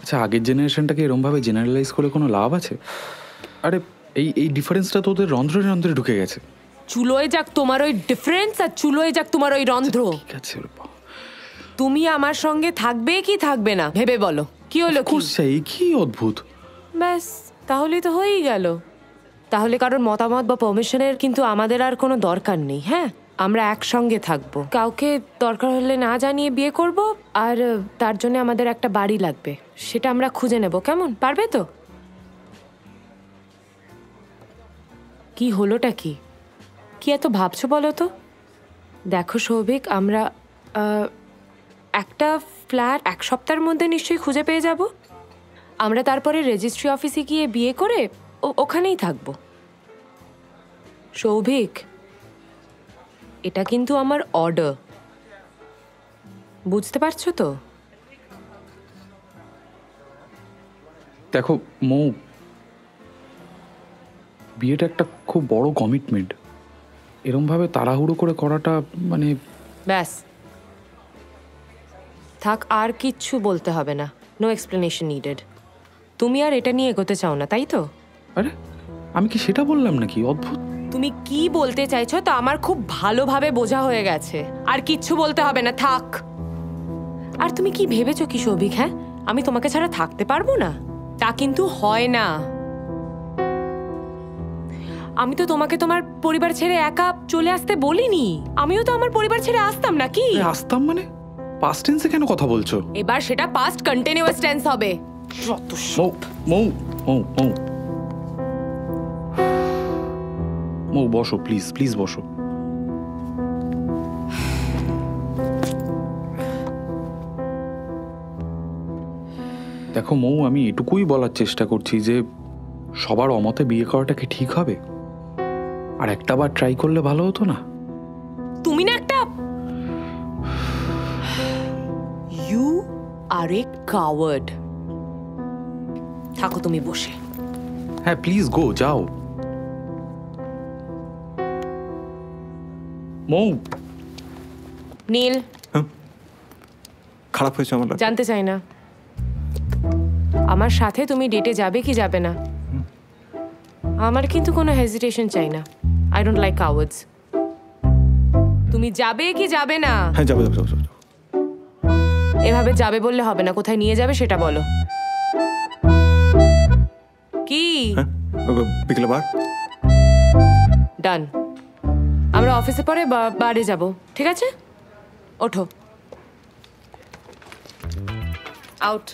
আচ্ছা, আগের জেনারেশনটাকে এরমভাবে জেনারেলাইজ করে কোনো লাভ আছে? আরে এই ডিফারেন্সটা তো ওদের রন্ধ্রে রন্ধ্রে ঢুকে গেছে। চুলোয় যাক তোমার ওই ডিফারেন্স, আর চুলোয় যাক তোমার ওই রন্ধ্র। ঠিক আছে, তুমি আমার সঙ্গে থাকবে কি থাকবে না ভেবে বলো। কি হলো? কি অদ্ভুত। ব্যাস, তাহলে তো হয়েই গেল। তাহলে কারোর মতামত বা পারমিশনের কিন্তু আমাদের আর কোনো দরকার নেই। হ্যাঁ, আমরা একসঙ্গে থাকবো, কাউকে দরকার হলে না জানিয়ে বিয়ে করব, আর তার জন্য আমাদের একটা বাড়ি লাগবে, সেটা আমরা খুঁজে নেব। কেমন? পারবে তো? কি হলোটা কি এত ভাবছো বলো তো? দেখো সৌভিক, আমরা একটা ফ্ল্যাট 1 সপ্তাহের মধ্যে নিশ্চয়ই খুঁজে পেয়ে যাব। আমরা তারপরে রেজিস্ট্রি অফিসে গিয়ে বিয়ে করে ওখানেই থাকবো। সৌভিক, এটা কিন্তু আমার অর্ডার, বুঝতে পারছো তো? দেখো মৌ, বিয়েটা একটা খুব বড় কমিটমেন্ট। এরমভাবে তাড়াহুড়ো করে করাটা মানে... ব্যাস, থাক, আর কিচ্ছু বলতে হবে না। No explanation needed. তুমি আর এটা নিয়ে এগোতে চাও না, তাই তো? আরে আমি কি সেটা বললাম নাকি? অদ্ভুত। তুমি কি বলতে চাইছো তা আমার খুব ভালোভাবে বোঝা হয়ে গেছে। আর কিচ্ছু বলতে হবে না, থাক। আর তুমি কি ভেবেছো কি সৌভিক, হ্যাঁ, আমি তোমাকে ছাড়া থাকতে পারবো না? তা কিন্তু হয় না। আমি তো তোমাকে তোমার পরিবার ছেড়ে একা চলে আসতে বলিনি। আমিও তো আমার পরিবার ছেড়ে আসতাম নাকি? আসতাম মানে? পাস্ট টেন্সে কেন কথা বলছো? এবার সেটা পাস্ট কন্টিনিউয়াস টেন্স হবে। মৌ, বসো প্লিজ, প্লিজ বসো। দেখো মৌ, আমি এটুকুই বলার চেষ্টা করছি যে সবার অমতে বিয়ে করাটা কি ঠিক হবে? আর একটা বার ট্রাই করলে ভালো হতো না? তুমি না একটা... ইউ আর এ কাওয়ার্ড। থাকো তুমি বসে। হ্যাঁ প্লিজ গো, যাও। মৌ। নীল, খারাপ হয়েছে আমার? জানতে চাই না। আমার সাথে তুমি ডেটে যাবে কি যাবে না? আমার কিন্তু কোনো হেজিটেশন চাই না। I don't like cowards. তুমি যাবে কি যাবে না? হ্যাঁ, যাবে। এভাবে যাবে বললে হবে না, কোথায় নিয়ে যাবে সেটা বলো। কি? বিকেলে বার। ডান। আমরা অফিসে পরে বারে যাব, ঠিক আছে? ওঠো। আউট।